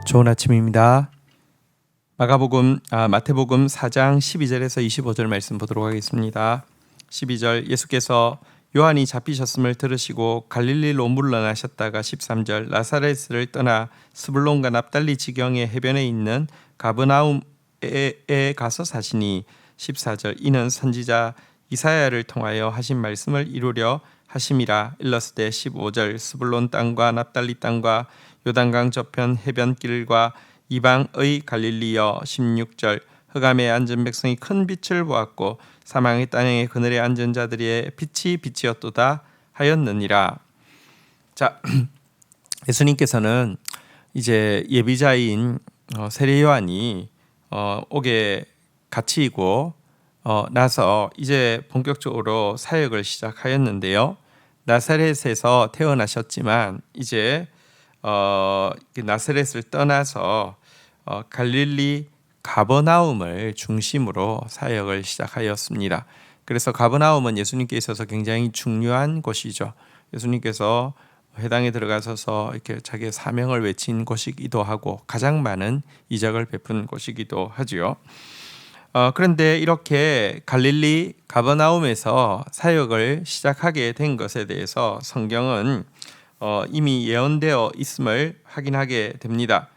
좋은 아침입니다. 마태복음 4장 12절에서 25절 말씀 보도록 하겠습니다. 12절 예수께서 요한이 잡히셨음을 들으시고 갈릴리로 물러나셨다가 13절 나사렛을 떠나 스불론과 납달리 지경의 해변에 있는 가버나움에 가서 사시니 14절 이는 선지자 이사야를 통하여 하신 말씀을 이루려 하심이라. 일러스되 15절 스불론 땅과 납달리 땅과 요단강 저편 해변길과 이방의 갈릴리여. 16절 흑암에 앉은 백성이 큰 빛을 보았고 사망의 땅의 그늘에 앉은 자들의 빛이 빛이었도다 하였느니라. 자, 예수님께서는 이제 예비자인 세례 요한이 옥에 갇히고 나서 이제 본격적으로 사역을 시작하였는데요. 나사렛에서 태어나셨지만 이제 나사렛을 떠나서 갈릴리 가버나움을 중심으로 사역을 시작하였습니다. 그래서 가버나움은 예수님께 있어서 굉장히 중요한 곳이죠. 예수님께서 회당에 들어가셔서 이렇게 자기의 사명을 외친 곳이기도 하고 가장 많은 이적을 베푼 곳이기도 하지요. 그런데 이렇게 갈릴리 가버나움에서 사역을 시작하게 된 것에 대해서 성경은 이미 예언되어 있음을 확인하게 됩니다.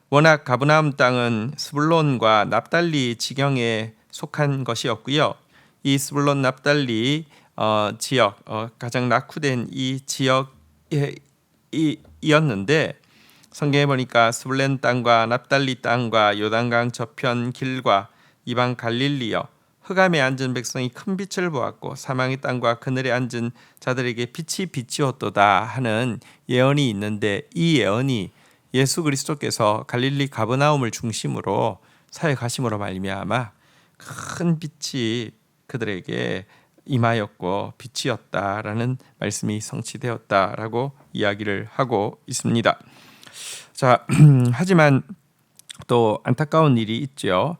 워낙 가버나움 땅은 스불론과 납달리 지경에 속한 것이었고요. 이 스불론 납달리 지역, 가장 낙후된 이 지역이었는데 성경에 보니까 스불론 땅과 납달리 땅과 요단강 저편 길과 이방 갈릴리여 흑암에 앉은 백성이 큰 빛을 보았고 사망의 땅과 그늘에 앉은 자들에게 빛이 비치었도다 하는 예언이 있는데 이 예언이 예수 그리스도께서 갈릴리 가버나움을 중심으로 사역하심으로 말미암아 큰 빛이 그들에게 임하였고 빛이었다라는 말씀이 성취되었다라고 이야기를 하고 있습니다. 자, 하지만 또 안타까운 일이 있죠.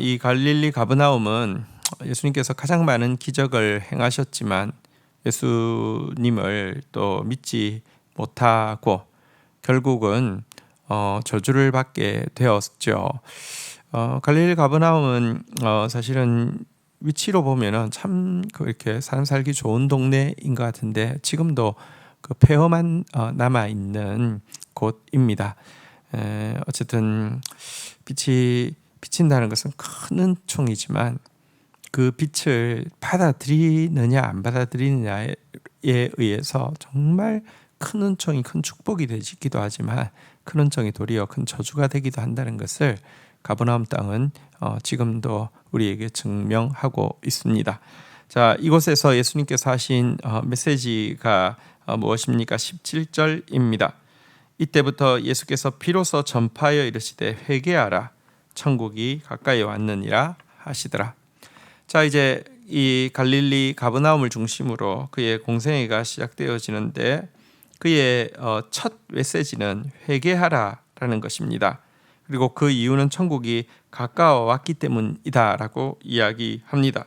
이 갈릴리 가버나움은 예수님께서 가장 많은 기적을 행하셨지만 예수님을 또 믿지 못하고 결국은 저주를 받게 되었죠. 갈릴리 가버나움은 사실은 위치로 보면은 참 그렇게 사람 살기 좋은 동네인 것 같은데 지금도 그 폐허만 남아 있는 곳입니다. 어쨌든 빛이 비친다는 것은 큰 은총이지만 그 빛을 받아들이느냐 안 받아들이느냐에 의해서 정말 큰 은총이 큰 축복이 되기도 하지만 큰 은총이 도리어 큰 저주가 되기도 한다는 것을 가버나움 땅은 지금도 우리에게 증명하고 있습니다. 자, 이곳에서 예수님께서 하신 메시지가 무엇입니까? 17절입니다. 이때부터 예수께서 비로소 전파하여 이르시되 회개하라 천국이 가까이 왔느니라 하시더라. 자, 이제 이 갈릴리 가버나움을 중심으로 그의 공생애가 시작되어지는데 그의 첫 메시지는 회개하라라는 것입니다. 그리고 그 이유는 천국이 가까워 왔기 때문이다라고 이야기합니다.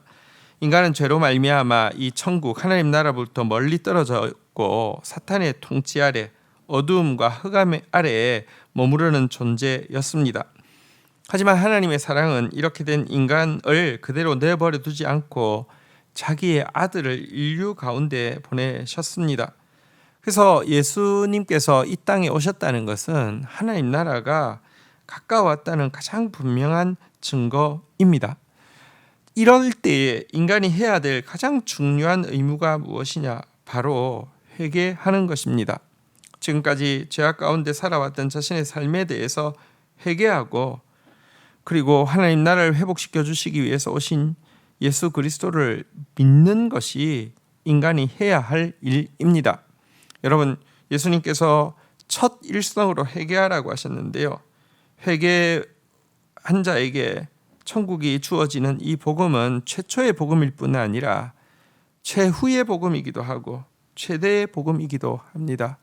인간은 죄로 말미암아 이 천국 하나님 나라부터 멀리 떨어졌고 사탄의 통치 아래 어두움과 흑암 아래에 머무르는 존재였습니다. 하지만 하나님의 사랑은 이렇게 된 인간을 그대로 내버려 두지 않고 자기의 아들을 인류 가운데 보내셨습니다. 그래서 예수님께서 이 땅에 오셨다는 것은 하나님 나라가 가까웠다는 가장 분명한 증거입니다. 이럴 때에 인간이 해야 될 가장 중요한 의무가 무엇이냐? 바로 회개하는 것입니다. 지금까지 죄악 가운데 살아왔던 자신의 삶에 대해서 회개하고 그리고 하나님 나라를 회복시켜 주시기 위해서 오신 예수 그리스도를 믿는 것이 인간이 해야 할 일입니다. 여러분, 예수님께서 첫 일성으로 회개하라고 하셨는데요. 회개한 자에게 천국이 주어지는 이 복음은 최초의 복음일 뿐 아니라 최후의 복음이기도 하고 최대의 복음이기도 합니다.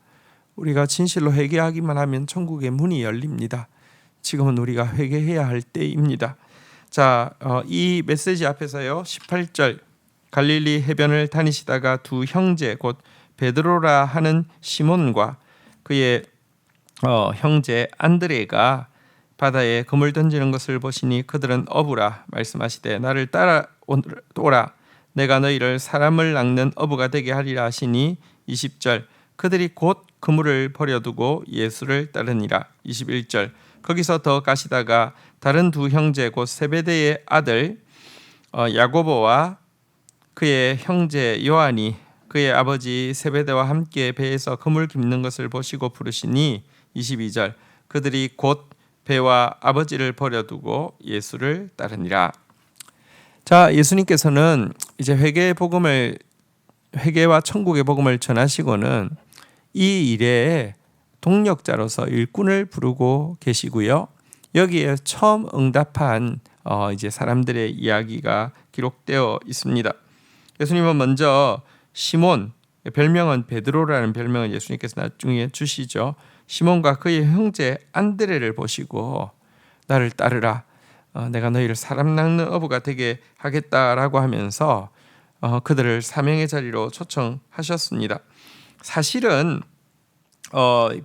우리가 진실로 회개하기만 하면 천국의 문이 열립니다. 지금은 우리가 회개해야 할 때입니다. 자, 이 메시지 앞에서요. 18절 갈릴리 해변을 다니시다가 두 형제 곧 베드로라 하는 시몬과 그의 형제 안드레가 바다에 그물 던지는 것을 보시니 그들은 어부라 말씀하시되 나를 따라오라 내가 너희를 사람을 낚는 어부가 되게 하리라 하시니 20절 그들이 곧 그물을 버려두고 예수를 따르니라. 21절 거기서 더 가시다가 다른 두 형제 곧 세베대의 아들 야고보와 그의 형제 요한이 그의 아버지 세베대와 함께 배에서 그물 깁는 것을 보시고 부르시니 22절 그들이 곧 배와 아버지를 버려두고 예수를 따르니라. 자, 예수님께서는 이제 회개와 천국의 복음을 전하시고는 이 일에 동력자로서 일꾼을 부르고 계시고요. 여기에 처음 응답한 이제 사람들의 이야기가 기록되어 있습니다. 예수님은 먼저 시몬, 별명은 베드로라는 별명을 예수님께서 나중에 주시죠. 시몬과 그의 형제 안드레를 보시고 나를 따르라. 내가 너희를 사람 낚는 어부가 되게 하겠다라고 하면서 그들을 사명의 자리로 초청하셨습니다. 사실은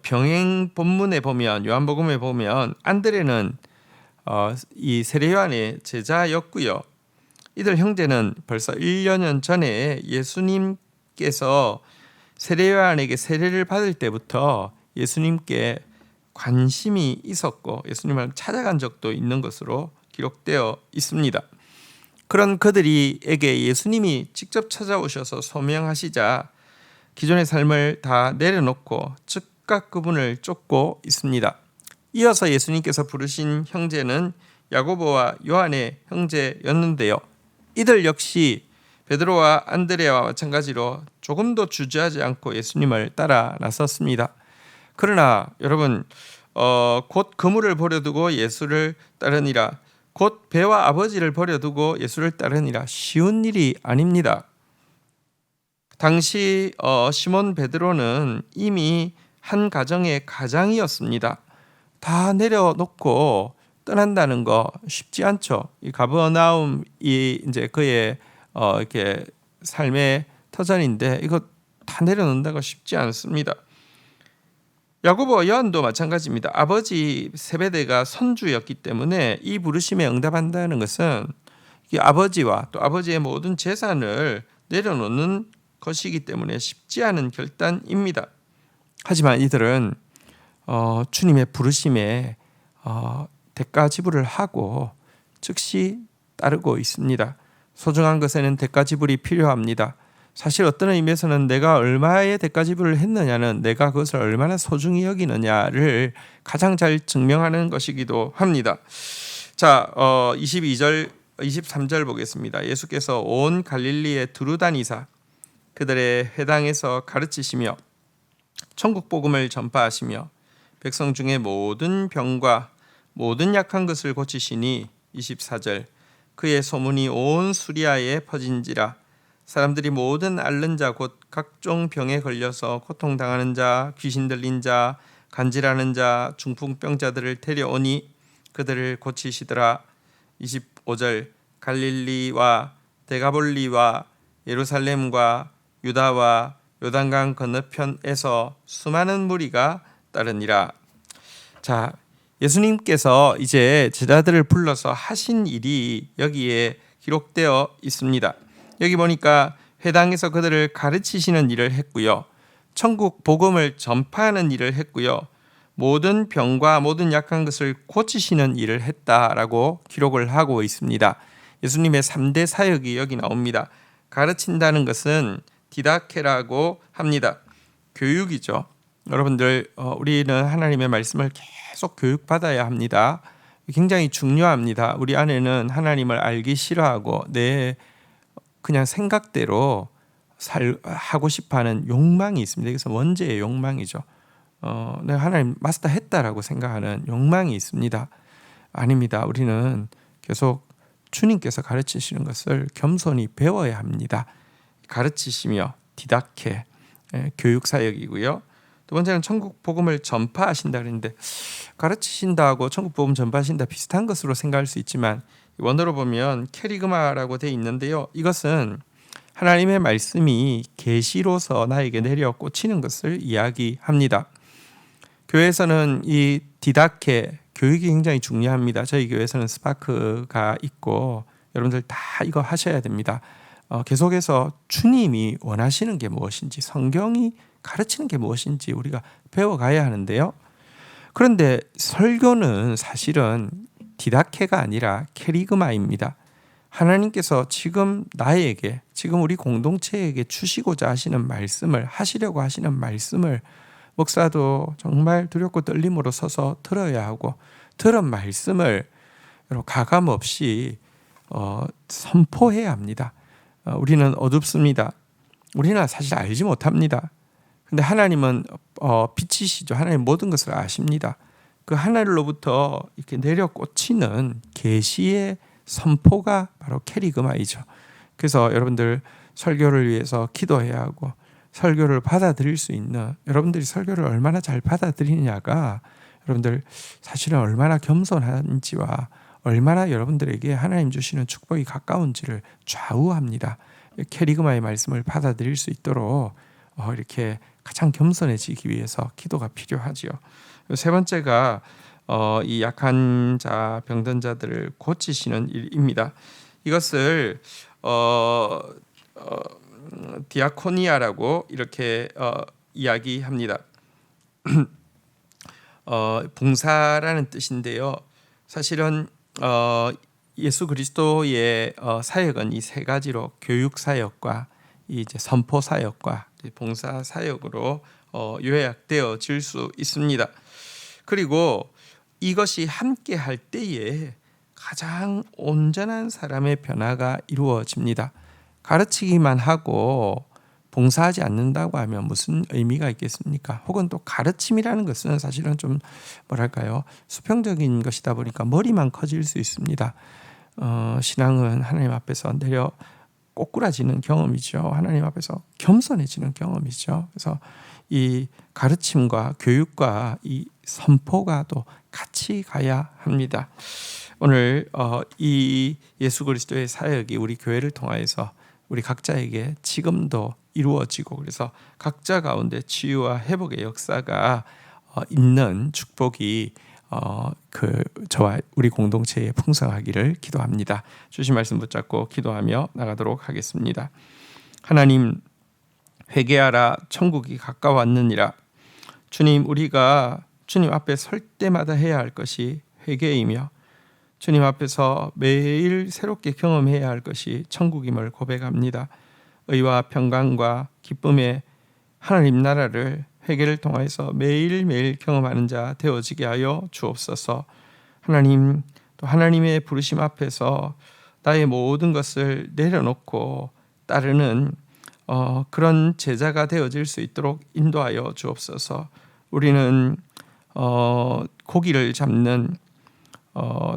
병행 본문에 보면 요한복음에 보면 안드레는 이 세례 요한의 제자였고요. 이들 형제는 벌써 1년 전에 예수님께서 세례 요한에게 세례를 받을 때부터 예수님께 관심이 있었고 예수님을 찾아간 적도 있는 것으로 기록되어 있습니다. 그런 그들에게 예수님이 직접 찾아오셔서 소명하시자 기존의 삶을 다 내려놓고 즉각 그분을 쫓고 있습니다. 이어서 예수님께서 부르신 형제는 야고보와 요한의 형제였는데요. 이들 역시 베드로와 안드레와 마찬가지로 조금도 주저하지 않고 예수님을 따라 나섰습니다. 그러나 여러분 곧 그물을 버려두고 예수를 따르니라 곧 배와 아버지를 버려두고 예수를 따르니라 쉬운 일이 아닙니다. 당시 시몬 베드로는 이미 한 가정의 가장이었습니다. 다 내려놓고 떠난다는 거 쉽지 않죠. 이 가버나움이 이제 그의 이렇게 삶의 터전인데 이거 다 내려놓는다가 쉽지 않습니다. 야고보 요한도 마찬가지입니다. 아버지 세베대가 선주였기 때문에 이 부르심에 응답한다는 것은 이 아버지와 또 아버지의 모든 재산을 내려놓는 것이기 때문에 쉽지 않은 결단입니다. 하지만 이들은 주님의 부르심에 대가 지불을 하고 즉시 따르고 있습니다. 소중한 것에는 대가 지불이 필요합니다. 사실 어떤 의미에서는 내가 얼마의 대가 지불을 했느냐는 내가 그것을 얼마나 소중히 여기느냐를 가장 잘 증명하는 것이기도 합니다. 자, 22절, 23절 보겠습니다. 예수께서 온 갈릴리에 두루 다니사 그들의 회당에서 가르치시며 천국 복음을 전파하시며 백성 중에 모든 병과 모든 약한 것을 고치시니 24절 그의 소문이 온 수리아에 퍼진지라 사람들이 모든 앓는 자 곧 각종 병에 걸려서 고통당하는 자 귀신 들린 자 간질하는 자 중풍병자들을 데려오니 그들을 고치시더라. 25절 갈릴리와 데가볼리와 예루살렘과 유다와 요단강 건너편에서 수많은 무리가 따르니라. 자, 예수님께서 이제 제자들을 불러서 하신 일이 여기에 기록되어 있습니다. 여기 보니까 회당에서 그들을 가르치시는 일을 했고요. 천국 복음을 전파하는 일을 했고요. 모든 병과 모든 약한 것을 고치시는 일을 했다라고 기록을 하고 있습니다. 예수님의 3대 사역이 여기 나옵니다. 가르친다는 것은 디다케라고 합니다. 교육이죠. 여러분들 우리는 하나님의 말씀을 계속 교육받아야 합니다. 굉장히 중요합니다. 우리 안에는 하나님을 알기 싫어하고 내 그냥 생각대로 하고 싶어하는 욕망이 있습니다. 그래서 원죄의 욕망이죠. 내가 하나님 마스터했다라고 생각하는 욕망이 있습니다. 아닙니다. 우리는 계속 주님께서 가르치시는 것을 겸손히 배워야 합니다. 가르치시며 디다케 교육 사역이고요. 두 번째는 천국 복음을 전파하신다 그랬는데 가르치신다고 천국 복음 전파하신다 비슷한 것으로 생각할 수 있지만 원어로 보면 캐리그마라고 되어 있는데요. 이것은 하나님의 말씀이 계시로서 나에게 내려 꽂히는 것을 이야기합니다. 교회에서는 이 디다케 교육이 굉장히 중요합니다. 저희 교회에서는 스파크가 있고 여러분들 다 이거 하셔야 됩니다. 계속해서 주님이 원하시는 게 무엇인지, 성경이 가르치는 게 무엇인지 우리가 배워가야 하는데요. 그런데 설교는 사실은 디다케가 아니라 캐리그마입니다. 하나님께서 지금 나에게, 지금 우리 공동체에게 주시고자 하시는 말씀을, 하시려고 하시는 말씀을 목사도 정말 두렵고 떨림으로 서서 들어야 하고, 들은 말씀을 가감 없이 선포해야 합니다. 우리는 어둡습니다. 우리는 사실 알지 못합니다. 근데 하나님은 빛이시죠. 하나님 모든 것을 아십니다. 그 하늘로부터 이렇게 내려 꽂히는 계시의 선포가 바로 캐리그마이죠. 그래서 여러분들 설교를 위해서 기도해야 하고, 설교를 받아들일 수 있는, 여러분들이 설교를 얼마나 잘 받아들이냐가 여러분들 사실은 얼마나 겸손한지와 얼마나 여러분들에게 하나님 주시는 축복이 가까운지를 좌우합니다. 캐리그마의 말씀을 받아들일 수 있도록 이렇게 가장 겸손해지기 위해서 기도가 필요하지요. 세 번째가 이 약한 자, 병든 자들을 고치시는 일입니다. 이것을 디아코니아라고 이렇게 이야기합니다. 봉사라는 뜻인데요. 사실은 예수 그리스도의 사역은 이 세 가지로 교육 사역과 이제 선포 사역과 봉사 사역으로 요약되어질 수 있습니다. 그리고 이것이 함께 할 때에 가장 온전한 사람의 변화가 이루어집니다. 가르치기만 하고 봉사하지 않는다고 하면 무슨 의미가 있겠습니까? 혹은 또 가르침이라는 것은 사실은 좀 뭐랄까요, 수평적인 것이다 보니까 머리만 커질 수 있습니다. 신앙은 하나님 앞에서 내려 꼬꾸라지는 경험이죠. 하나님 앞에서 겸손해지는 경험이죠. 그래서 이 가르침과 교육과 이 선포가 또 같이 가야 합니다. 오늘 이 예수 그리스도의 사역이 우리 교회를 통하여서 우리 각자에게 지금도 이루어지고, 그래서 각자 가운데 치유와 회복의 역사가 있는 축복이 저와 우리 공동체에 풍성하기를 기도합니다. 주신 말씀 붙잡고 기도하며 나가도록 하겠습니다. 하나님, 회개하라, 천국이 가까웠느니라. 주님, 우리가 주님 앞에 설 때마다 해야 할 것이 회개이며, 주님 앞에서 매일 새롭게 경험해야 할 것이 천국임을 고백합니다. 의와 평강과 기쁨의 하나님 나라를 회개를 통해서 매일매일 경험하는 자 되어지게 하여 주옵소서. 하나님, 또 하나님의 부르심 앞에서 나의 모든 것을 내려놓고 따르는 그런 제자가 되어질 수 있도록 인도하여 주옵소서. 우리는 고기를 잡는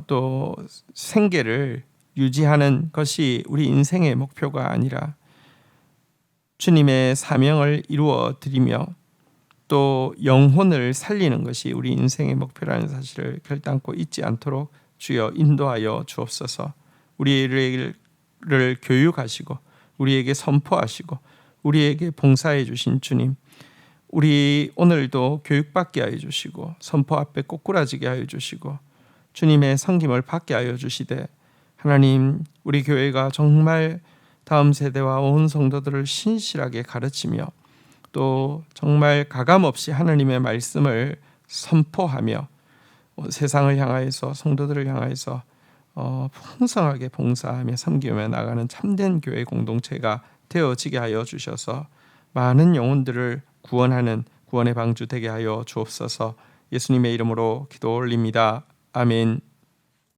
또 생계를 유지하는 것이 우리 인생의 목표가 아니라 주님의 사명을 이루어 드리며 또 영혼을 살리는 것이 우리 인생의 목표라는 사실을 결단코 잊지 않도록 주여 인도하여 주옵소서. 우리를 교육하시고 우리에게 선포하시고 우리에게 봉사해 주신 주님, 우리 오늘도 교육받게 하여 주시고 선포 앞에 꼬꾸라지게 하여 주시고 주님의 섬김을 받게 하여 주시되, 하나님, 우리 교회가 정말 다음 세대와 온 성도들을 신실하게 가르치며 또 정말 가감없이 하나님의 말씀을 선포하며 세상을 향하여서, 성도들을 향하여서 풍성하게 봉사하며 섬기며 나가는 참된 교회 공동체가 되어지게 하여 주셔서 많은 영혼들을 구원하는 구원의 방주 되게 하여 주옵소서. 예수님의 이름으로 기도 올립니다. 아멘.